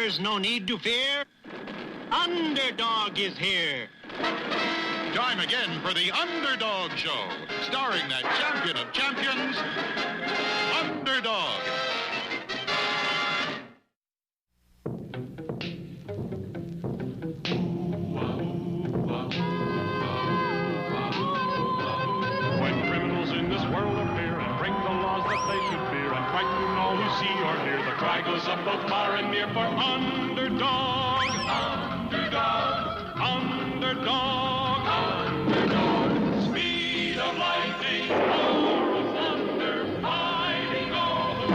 There's no need to fear. Underdog is here. Time again for the Underdog Show, starring that champion of champions, Underdog. When criminals in this world appear and break the laws that they should fear and frighten all who see or hear, the cry goes up both far and near for Underdog. Underdog. Underdog. Underdog. Speed of lightning, roar of thunder, fighting all who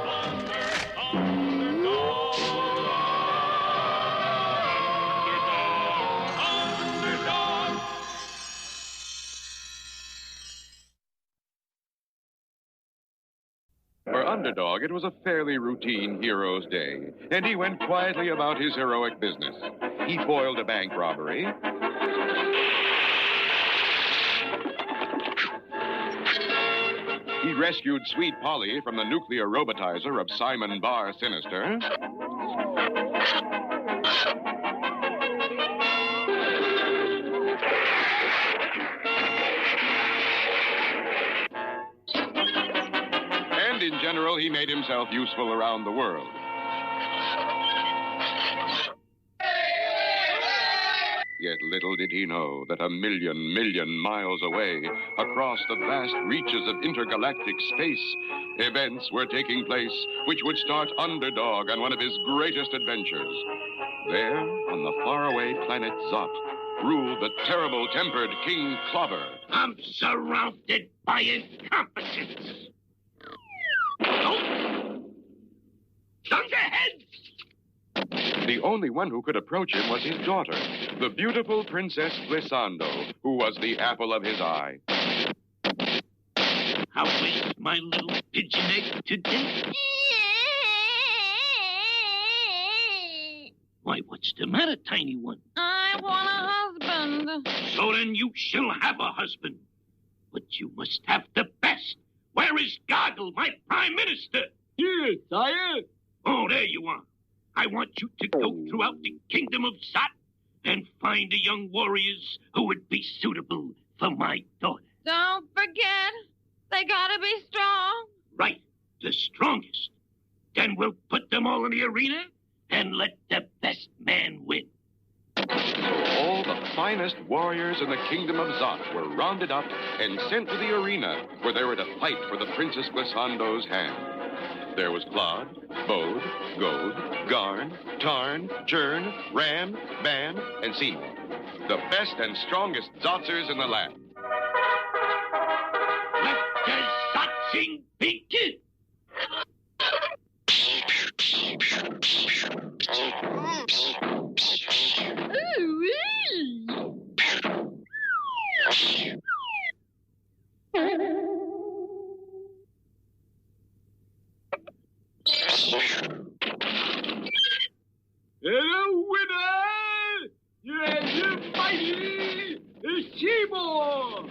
plunder. Underdog. Underdog. Underdog. For Underdog, it was a fairly routine hero's day, and he went quietly about his heroic business. He foiled a bank robbery. He rescued Sweet Polly from the nuclear robotizer of Simon Barr Sinister. And in general, he made himself useful around the world. Yet little did he know that a million miles away, across the vast reaches of intergalactic space, events were taking place which would start Underdog on one of his greatest adventures. There, on the faraway planet Zot, ruled the terrible-tempered King Clobber. I'm surrounded by incompetence. Oh! Thunderhead! The only one who could approach him was his daughter, the beautiful Princess Glissando, who was the apple of his eye. How is my little pigeon egg today? Why, what's the matter, tiny one? I want a husband. So then you shall have a husband. But you must have the best. Where is Goggle, my prime minister? Here, sire. Oh, there you are. I want you to go throughout the kingdom of Zot and find the young warriors who would be suitable for my daughter. Don't forget, they gotta be strong. Right, the strongest. Then we'll put them all in the arena and let the best man win. All the finest warriors in the kingdom of Zot were rounded up and sent to the arena where they were to fight for the Princess Glissando's hand. There was Claude, Bode, Gode, Garn, Tarn, Churn, Ran, Ban, and Seymour. The best and strongest Zotzers in the land. Let the Zotzing begin! The winner! You're mighty Seymour!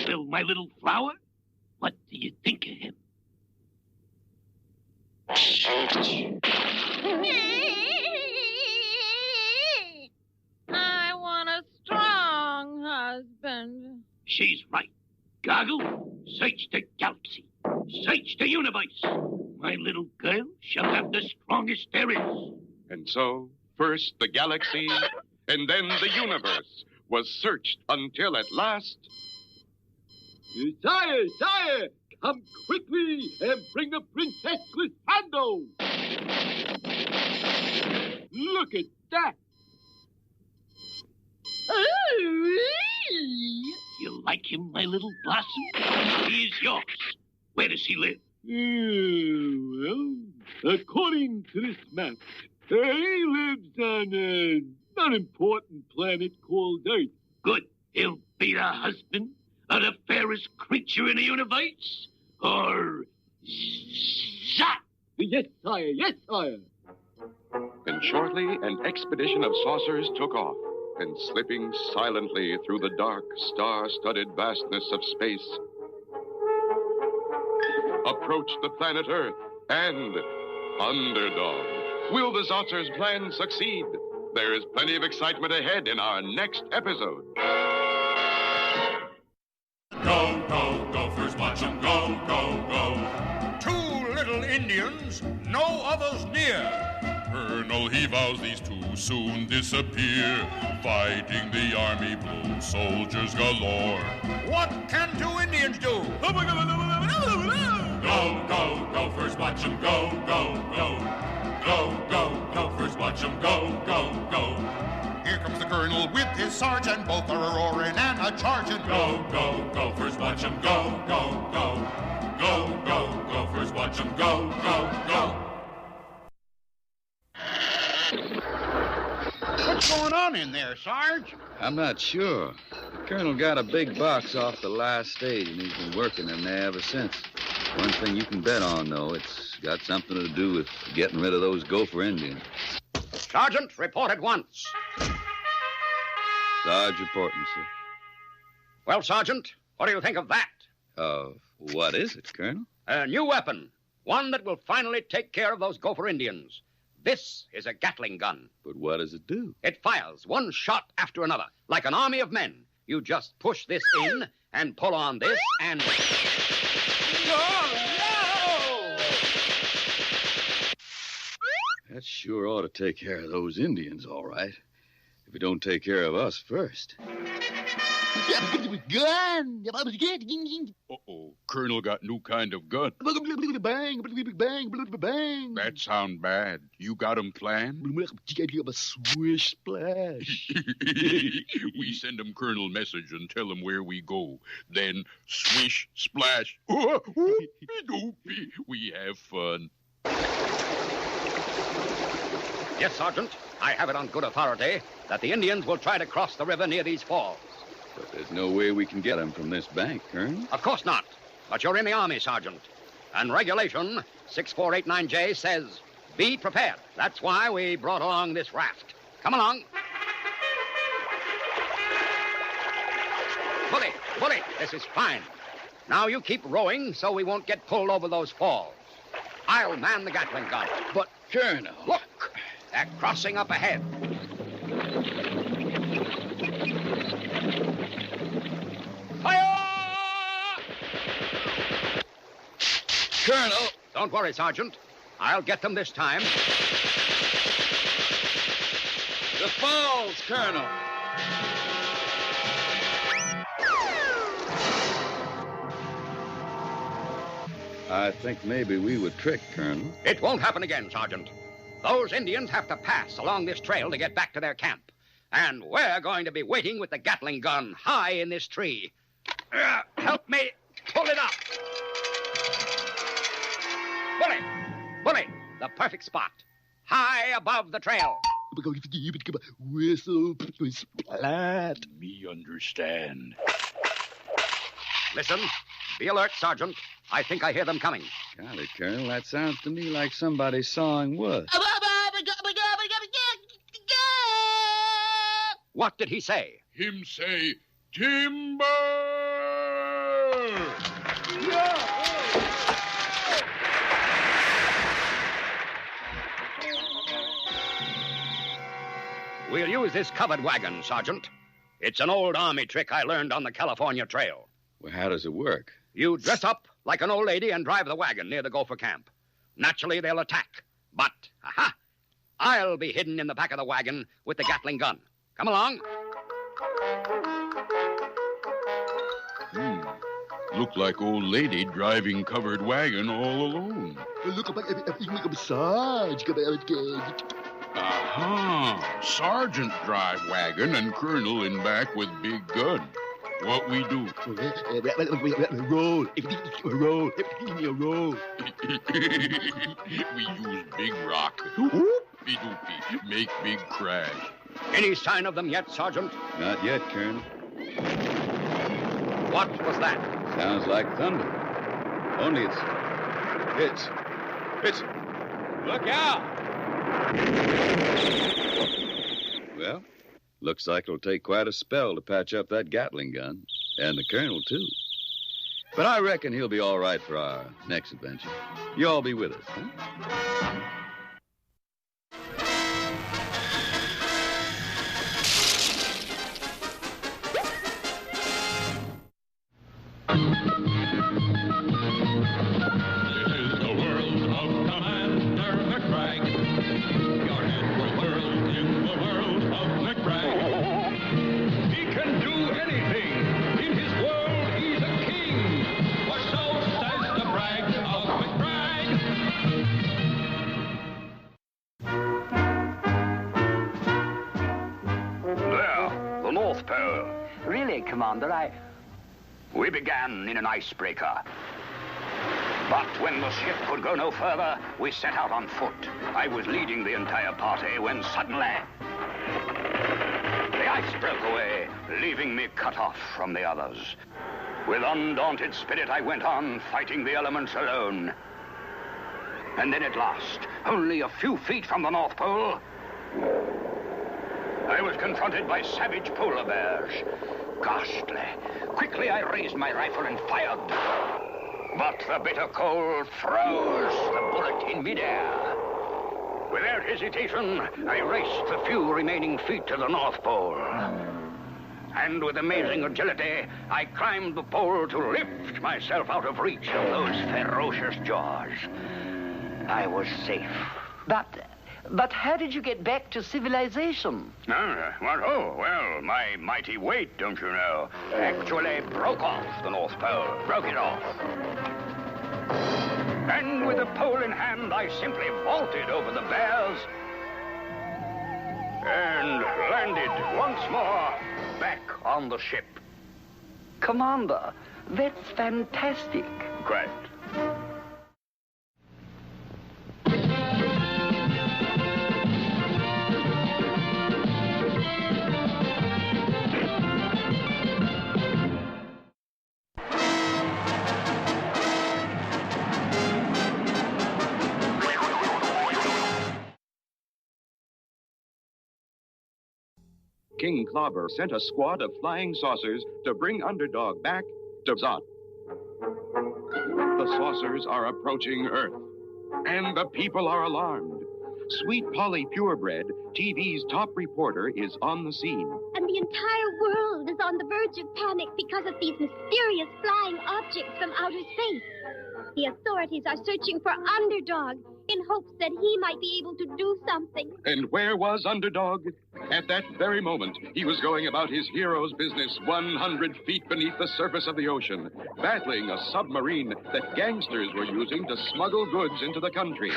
Well, my little flower, what do you think of him? I want a strong husband. She's right. Goggle, search the galaxy. Search the universe. My little girl shall have the strongest there is. And so, first the galaxy, and then the universe was searched until at last... Sire, come quickly and bring the Princess Glissando. Look at that. You like him, my little blossom? He is yours. Where does he live? Well, according to this map, he lives on an unimportant planet called Earth. Good. He'll be the husband of the fairest creature in the universe? Or Zot? Yes, sire. And shortly, an expedition of saucers took off, and slipping silently through the dark, star-studded vastness of space, approached the planet Earth and Underdog, Will the Zotzers' plan succeed? There is plenty of excitement ahead in our next episode. Go, go, Gophers, watch 'em go, go, go. 2 little Indians, no others near. Colonel, he vows these 2 soon disappear. Fighting the army blue, soldiers galore. What can 2 Indians do? Go, go, Gophers, watch 'em go, go, go. Go, go, Gophers, watch 'em go, go, go. Here comes the colonel with his sergeant. Both are a-roaring and a-charging. Go, go, Gophers, watch 'em go, go, go. Go, go, Gophers, watch 'em go, go, go. What's going on in there, Sarge? I'm not sure. The colonel got a big box off the last stage, and he's been working in there ever since. One thing you can bet on, though, it's got something to do with getting rid of those Gopher Indians. Sergeant, report at once. Sarge reporting, sir. Well, Sergeant, what do you think of that? What is it, Colonel? A new weapon. One that will finally take care of those Gopher Indians. This is a Gatling gun. But what does it do? It fires one shot after another, like an army of men. You just push this in and pull on this and... Oh, no! That sure ought to take care of those Indians, all right. If it don't take care of us first. Gun! Uh-oh. Colonel got new kind of gun. Bang, bang, bang. That sound bad. You got 'em planned? Swish splash. We send 'em Colonel message and tell 'em where we go. Then swish, splash. Whoopie-doopie. We have fun. Yes, Sergeant. I have it on good authority that the Indians will try to cross the river near these falls. But there's no way we can get them from this bank, Colonel. Of course not. But you're in the Army, Sergeant. And Regulation 6489J says, be prepared. That's why we brought along this raft. Come along. Bully, this is fine. Now you keep rowing so we won't get pulled over those falls. I'll man the Gatling gun. But, Colonel... Look, they're crossing up ahead. Fire! Colonel! Don't worry, Sergeant. I'll get them this time. The falls, Colonel! I think maybe we were tricked, Colonel. It won't happen again, Sergeant. Those Indians have to pass along this trail to get back to their camp. And we're going to be waiting with the Gatling gun high in this tree. Help me pull it up. Bully, the perfect spot. High above the trail. Whistle splat. Me understand. Listen. Be alert, Sergeant. I think I hear them coming. Golly, Colonel, that sounds to me like somebody sawing wood. What did he say? Him say, timber! We'll use this covered wagon, Sergeant. It's an old Army trick I learned on the California Trail. Well, how does it work? You dress up like an old lady and drive the wagon near the Gopher camp. Naturally, they'll attack. But, I'll be hidden in the back of the wagon with the Gatling gun. Come along. Look like old lady driving covered wagon all alone. Look up, Sarge. Aha! Sergeant drive wagon and Colonel in back with big gun. What we do? Roll. We use big rock. Whoopie-doopie. Make big crash. Any sign of them yet, Sergeant? Not yet, Colonel. What was that? Sounds like thunder. Only it's... Look out! Well, looks like it'll take quite a spell to patch up that Gatling gun. And the Colonel, too. But I reckon he'll be all right for our next adventure. You all be with us, huh? This is the world of Commander McBride. Your head will whirl in the world of McBride. He can do anything. In his world, he's a king. For so says the brag of McBride. There, the North Pole. Really, Commander, We began in an icebreaker. But when the ship could go no further, we set out on foot. I was leading the entire party when suddenly the ice broke away, leaving me cut off from the others. With undaunted spirit, I went on fighting the elements alone. And then at last, only a few feet from the North Pole, I was confronted by savage polar bears. Ghastly. Quickly, I raised my rifle and fired. But the bitter cold froze the bullet in midair. Without hesitation, I raced the few remaining feet to the North Pole. And with amazing agility, I climbed the pole to lift myself out of reach of those ferocious jaws. I was safe. But how did you get back to civilization? Well, my mighty weight, don't you know, actually broke off the North Pole, broke it off. And with the pole in hand, I simply vaulted over the bears and landed once more back on the ship. Commander, that's fantastic. Great. King Clobber sent a squad of flying saucers to bring Underdog back to Zot. The saucers are approaching Earth, and the people are alarmed. Sweet Polly Purebred, TV's top reporter, is on the scene. And the entire world is on the verge of panic because of these mysterious flying objects from outer space. The authorities are searching for Underdog in hopes that he might be able to do something. And where was Underdog? At that very moment, he was going about his hero's business 100 feet beneath the surface of the ocean, battling a submarine that gangsters were using to smuggle goods into the country.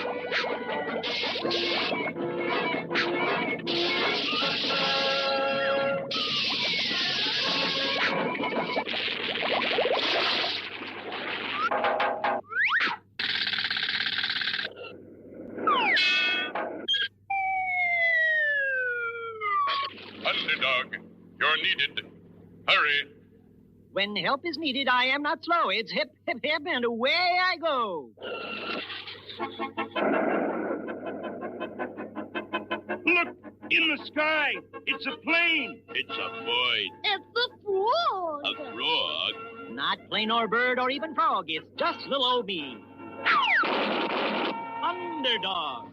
Underdog, you're needed. Hurry. When help is needed, I am not slow. It's hip, hip, hip, and away I go. Look, in the sky. It's a plane. It's a void. It's a frog. A frog? Not plane or bird or even frog. It's just little old me. Underdog.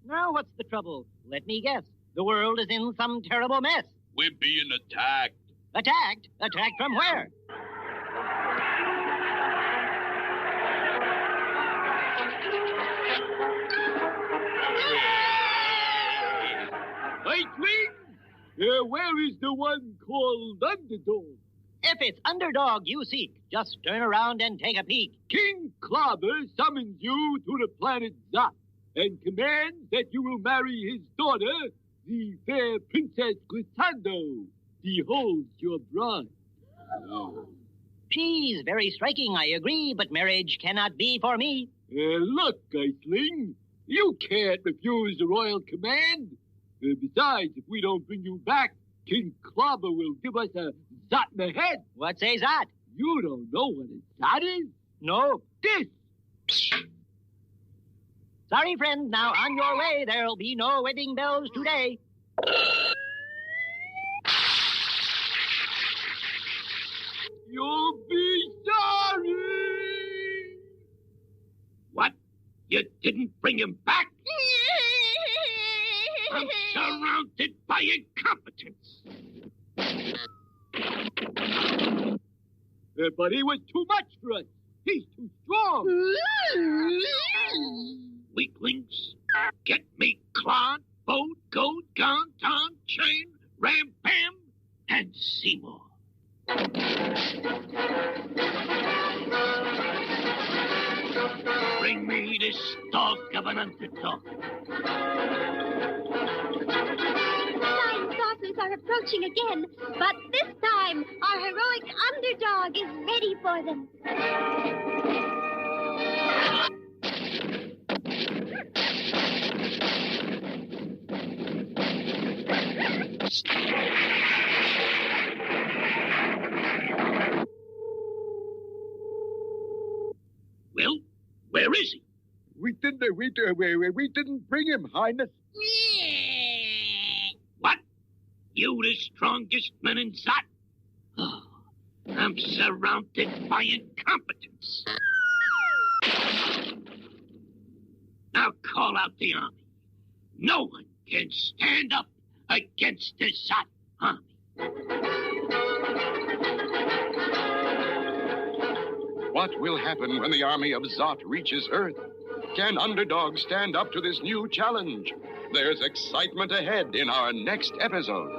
Now what's the trouble? Let me guess. The world is in some terrible mess. We're being attacked. Attacked? Attacked from where? Iceling? Where is the one called Underdog? If it's Underdog you seek, just turn around and take a peek. King Clobber summons you to the planet Zot and commands that you will marry his daughter, the fair Princess Glissando. Behold your bride. She's very striking, I agree, but marriage cannot be for me. Look, Iceling, you can't refuse the royal command. Besides, if we don't bring you back, King Clobber will give us a Zot in the head. What say Zot? You don't know what a Zot is? No. This. Sorry, friend. Now, on your way. There'll be no wedding bells today. You'll be sorry. What? You didn't bring him back? I'm surrounded by incompetence. But he was too much for us. He's too strong. Weaklings, get me Claude, Boat, Goat, Gon, Tom, Chain, Ram, Pam, and Seymour. Bring me this dog of an underdog. Flying saucers are approaching again, but this time our heroic underdog is ready for them. Well, where is he? We didn't bring him, Highness. What? You the strongest man in Zot? Oh, I'm surrounded by incompetence. Now call out the army. No one can stand up against the Zot army. What will happen when the army of Zot reaches Earth? Can underdogs stand up to this new challenge? There's excitement ahead in our next episode.